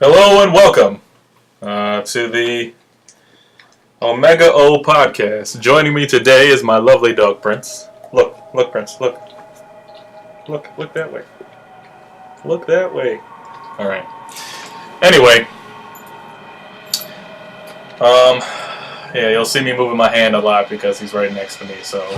Hello and welcome to the Omega O podcast. Joining me today is my lovely dog, Prince. Look, Prince, look that way. Look that way. All right. Anyway, yeah, you'll see me moving my hand a lot because he's right next to me, so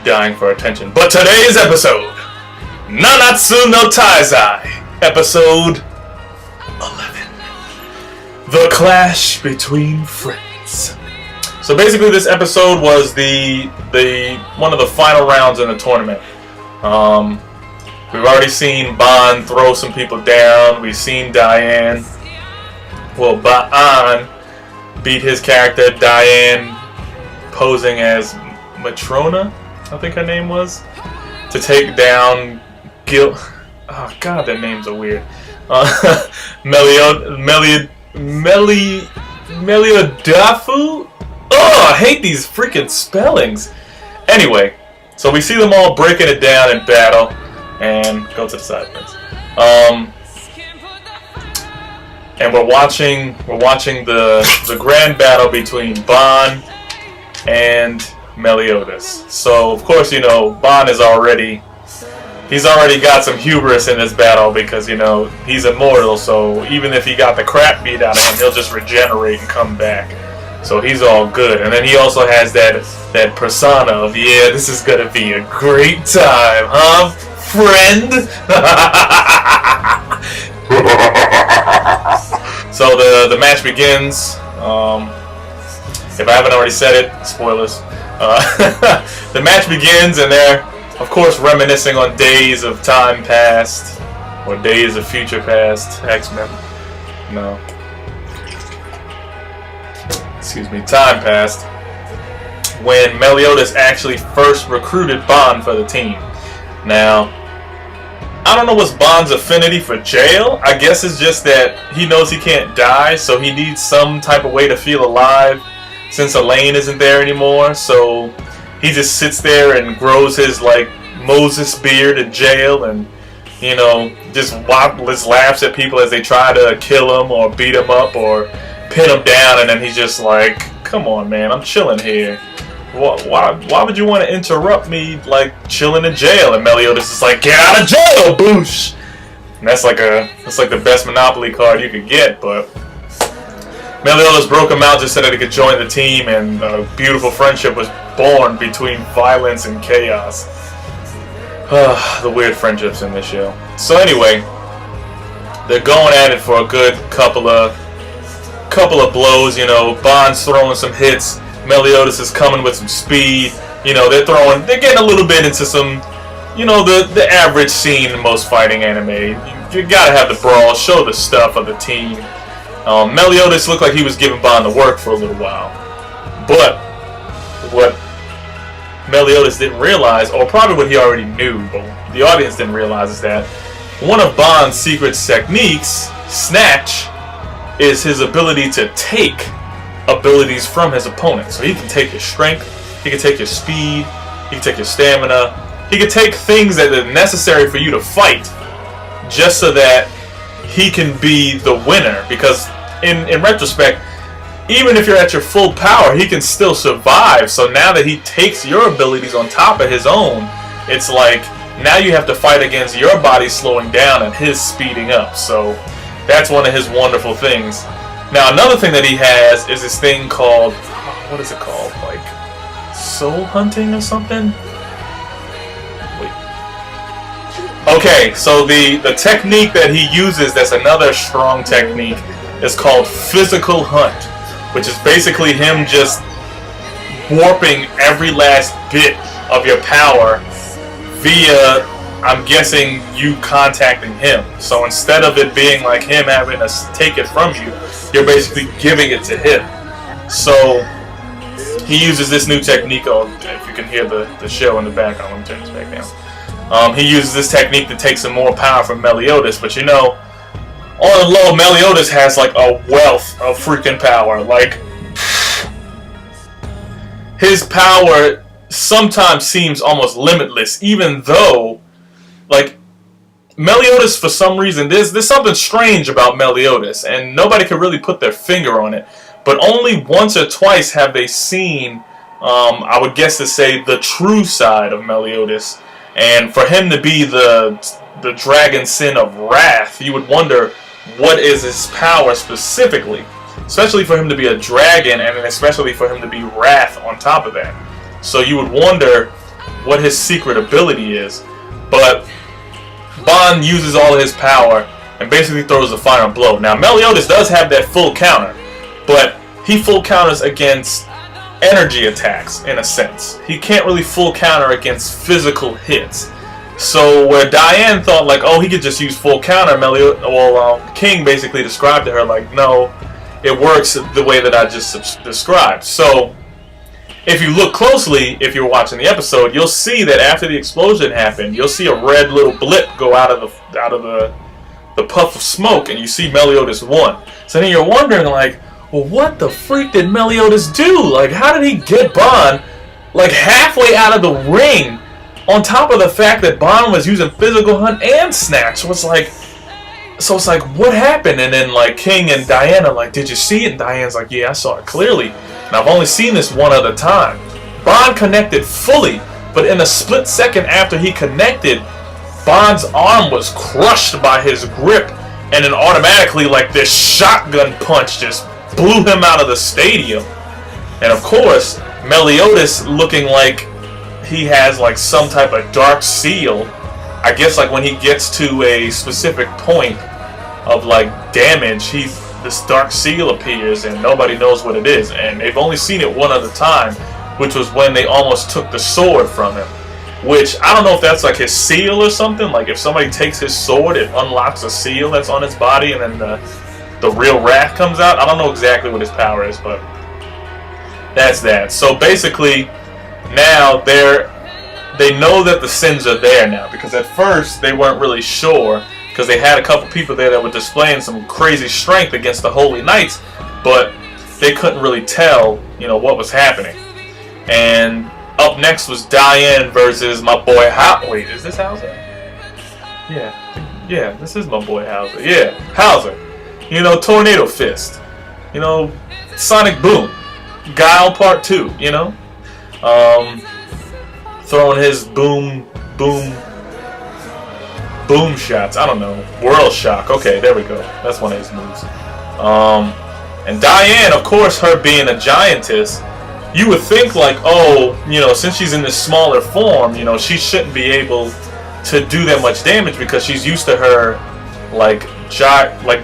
dying for attention. But today's episode, nanatsu no taizai, episode 11. The Clash Between Friends. So basically this episode was the one of the final rounds in the tournament. We've already seen Bond throw some people down. We've seen Diane, beat his character, Diane, posing as Matrona, I think her name was, to take down oh god, their names are weird. Meliodafu? Oh, I hate these freaking spellings. Anyway, so we see them all breaking it down in battle, and go to the side, Prince. And we're watching the grand battle between Bond and Meliodas. So of course, you know, Bond is he's already got some hubris in this battle because, you know, he's immortal, so even if he got the crap beat out of him, he'll just regenerate and come back. So he's all good. And then he also has that persona of, yeah, this is gonna be a great time, huh, friend? So the match begins. If I haven't already said it, spoilers. The match begins and they're, of course, reminiscing on days of time past, or days of future past. X-Men. No. Excuse me, time past. When Meliodas actually first recruited Bond for the team. Now, I don't know what's Bond's affinity for jail. I guess it's just that he knows he can't die, so he needs some type of way to feel alive since Elaine isn't there anymore. So he just sits there and grows his, like, Moses beard in jail and, you know, just laughs at people as they try to kill him or beat him up or pin him down, and then he's just like, come on, man, I'm chilling here. Why would you want to interrupt me, like, chilling in jail? And Meliodas is like, get out of jail, boosh! And that's like the best Monopoly card you could get, but Meliodas broke him out just so that he could join the team, and a beautiful friendship was born between violence and chaos. The weird friendships in this show. So anyway, they're going at it for a good couple of blows. You know, Bond's throwing some hits. Meliodas is coming with some speed. You know, they're getting a little bit into some, you know, the average scene in most fighting anime. You gotta have the brawl, show the stuff of the team. Meliodas looked like he was giving Bond the work for a little while. But what Meliodas didn't realize, or probably what he already knew, but the audience didn't realize, is that one of Bond's secret techniques, Snatch, is his ability to take abilities from his opponent. So he can take your strength, he can take your speed, he can take your stamina, he can take things that are necessary for you to fight just so that he can be the winner. Because in retrospect, even if you're at your full power, he can still survive. So now that he takes your abilities on top of his own, it's like now you have to fight against your body slowing down and his speeding up. So that's one of his wonderful things. Now another thing that he has is this thing called, what is it called? Like soul hunting or something? Wait. Okay, so the technique that he uses, that's another strong technique, is called physical hunt, which is basically him just warping every last bit of your power via, I'm guessing, you contacting him. So instead of it being like him having to take it from you, you're basically giving it to him. So he uses this new technique. Oh, if you can hear the show in the background, let me turn this back down. He uses this technique to take some more power from Meliodas, but you know, on the low, Meliodas has like a wealth of freaking power. Like, his power sometimes seems almost limitless, even though, like, Meliodas, for some reason, there's something strange about Meliodas, and nobody could really put their finger on it. But only once or twice have they seen, I would guess to say, the true side of Meliodas. And for him to be the dragon sin of wrath, you would wonder what is his power specifically. Especially for him to be a dragon, and especially for him to be wrath on top of that. So you would wonder what his secret ability is. But Ban uses all his power and basically throws the final blow. Now Meliodas does have that full counter, but he full counters against energy attacks in a sense. He can't really full counter against physical hits. So where Diane thought like, oh, he could just use full counter, King basically described to her like, no, it works the way that I just described. So if you look closely, if you're watching the episode, you'll see that after the explosion happened, you'll see a red little blip go out of the puff of smoke, and you see Meliodas won. So then you're wondering like, well, what the freak did Meliodas do? Like, how did he get Ban like halfway out of the ring? On top of the fact that Ban was using physical hunt and snatch, so it's like, what happened? And then like King and Diane are like, did you see it? And Diane's like, yeah, I saw it clearly. And I've only seen this one other time. Ban connected fully, but in a split second after he connected, Ban's arm was crushed by his grip, and then automatically like this shotgun punch just blew him out of the stadium. And of course, Meliodas, looking like he has like some type of dark seal, I guess like when he gets to a specific point of like damage, this dark seal appears and nobody knows what it is. And they've only seen it one other time, which was when they almost took the sword from him. Which, I don't know if that's like his seal or something. Like if somebody takes his sword, it unlocks a seal that's on his body and then the real wrath comes out. I don't know exactly what his power is, but that's that. So basically, now they know that the sins are there now, because at first they weren't really sure, because they had a couple people there that were displaying some crazy strength against the Holy Knights, but they couldn't really tell, what was happening. And up next was Diane versus my boy Wait, is this Hauser? Yeah, this is my boy Hauser. Yeah, Hauser. Tornado Fist. Sonic Boom. Guile Part 2, throwing his boom shots. I don't know. World Shock. Okay, there we go. That's one of his moves. And Diane, of course, her being a giantess, you would think like, oh, since she's in this smaller form, she shouldn't be able to do that much damage because she's used to her like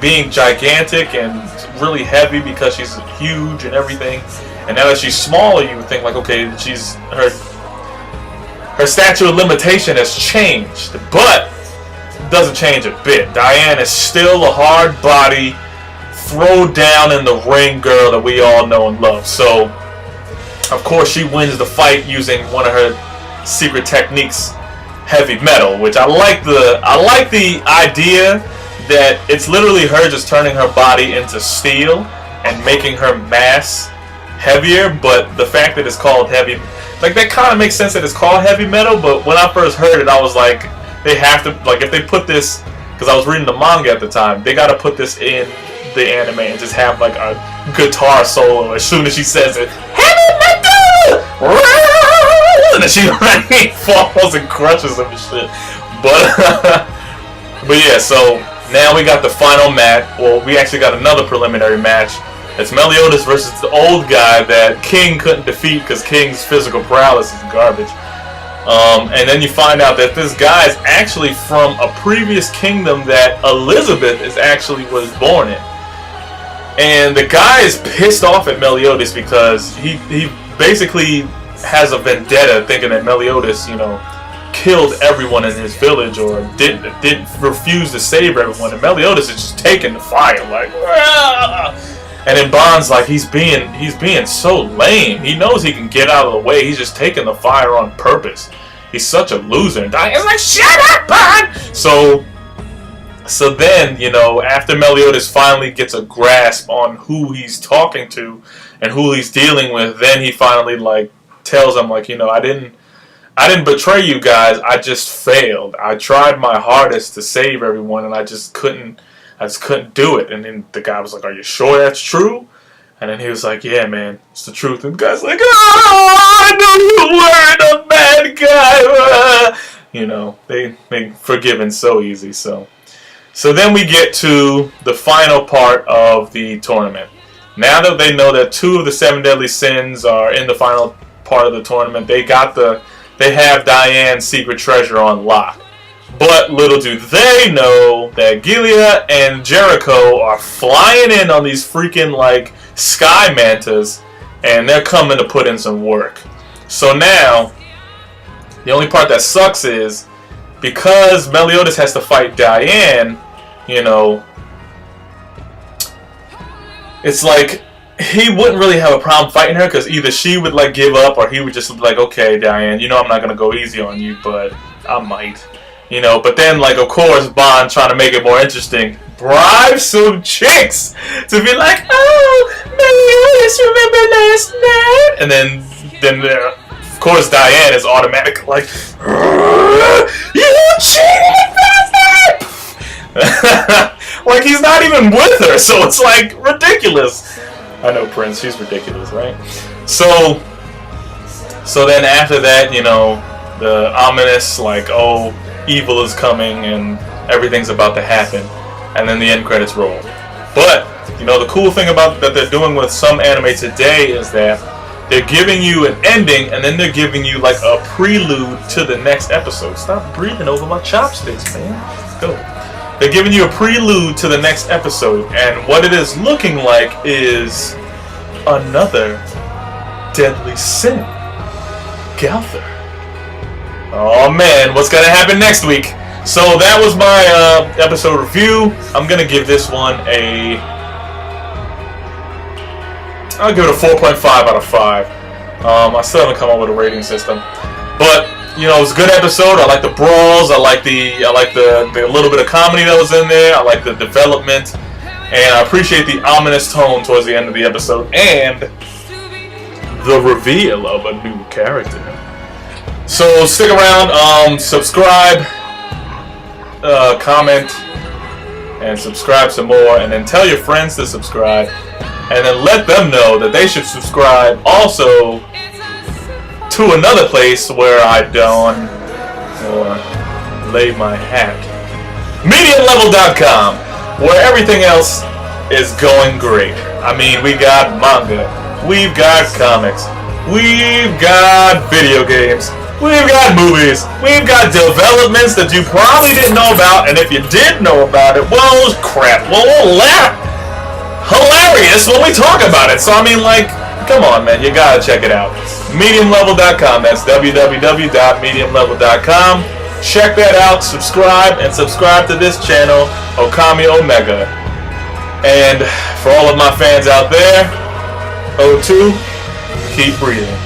being gigantic and really heavy because she's huge and everything. And now that she's smaller, you would think like, okay, her statute of limitation has changed, but it doesn't change a bit. Diane is still a hard body, throw down in the ring girl that we all know and love. So, of course, she wins the fight using one of her secret techniques, heavy metal, which I like the idea that it's literally her just turning her body into steel and making her mass heavier, but the fact that it's called heavy, like that kind of makes sense that it's called heavy metal. But when I first heard it, I was like, they have to, like, if they put this, because I was reading the manga at the time, they got to put this in the anime and just have like a guitar solo as soon as she says it, heavy metal, and then she like falls and crushes them and shit. But yeah, so now we got the final match. Well, we actually got another preliminary match. It's Meliodas versus the old guy that King couldn't defeat because King's physical prowess is garbage. And then you find out that this guy is actually from a previous kingdom that Elizabeth was born in. And the guy is pissed off at Meliodas because he basically has a vendetta, thinking that Meliodas, killed everyone in his village or didn't refuse to save everyone. And Meliodas is just taking the fire, like, "Rah!" And then Bond's like, he's being so lame. He knows he can get out of the way. He's just taking the fire on purpose. He's such a loser. And Diane's like, shut up, Bond! So then, after Meliodas finally gets a grasp on who he's talking to and who he's dealing with, then he finally, like, tells him, like, I I didn't betray you guys. I just failed. I tried my hardest to save everyone, and I just couldn't do it. And then the guy was like, "Are you sure that's true?" And then he was like, "Yeah, man, it's the truth." And the guy's like, "Oh, I knew you weren't a bad guy." You know, they forgive him so easy. So then we get to the final part of the tournament. Now that they know that 2 of the 7 deadly sins are in the final part of the tournament, they have Diane's secret treasure on lock. But little do they know that Gilead and Jericho are flying in on these freaking like sky mantas, and they're coming to put in some work. So now, the only part that sucks is because Meliodas has to fight Diane, you know, it's like he wouldn't really have a problem fighting her because either she would like give up or he would just be like, "Okay, Diane, you know I'm not gonna go easy on you, but I might." You know, but then, like, of course, Bond, trying to make it more interesting, bribes some chicks to be like, "Oh, Meliodas, remember last night?" And then of course, Diane is automatic, like, "You cheated, bastard!" Like, he's not even with her, so it's, like, ridiculous. I know, Prince, she's ridiculous, right? So then after that, you know, the ominous, like, oh, evil is coming and everything's about to happen, and then the end credits roll. But you know, the cool thing about that they're doing with some anime today is that they're giving you an ending and then they're giving you like a prelude to the next episode. Stop breathing over my chopsticks, man. Go. They're giving you a prelude to the next episode, and what it is looking like is another deadly sin. Galther. Oh man, what's gonna happen next week? So that was my episode review. I'm gonna give this one I'll give it a 4.5 out of 5. I still haven't come up with a rating system, but you know, it was a good episode. I like the brawls. I like the little bit of comedy that was in there. I like the development, and I appreciate the ominous tone towards the end of the episode and the reveal of a new character. So stick around, subscribe, comment, and subscribe some more, and then tell your friends to subscribe, and then let them know that they should subscribe also to another place where I don or lay my hat. MediumLevel.com, where everything else is going great. I mean, we got manga, we've got comics, we've got video games, we've got movies, we've got developments that you probably didn't know about, and if you did know about it, well, crap, well, we'll laugh. Hilarious when we talk about it. So, I mean, like, come on, man, you gotta check it out. MediumLevel.com, that's www.mediumlevel.com. Check that out, subscribe, and subscribe to this channel, okamibd. And for all of my fans out there, O2, keep breathing.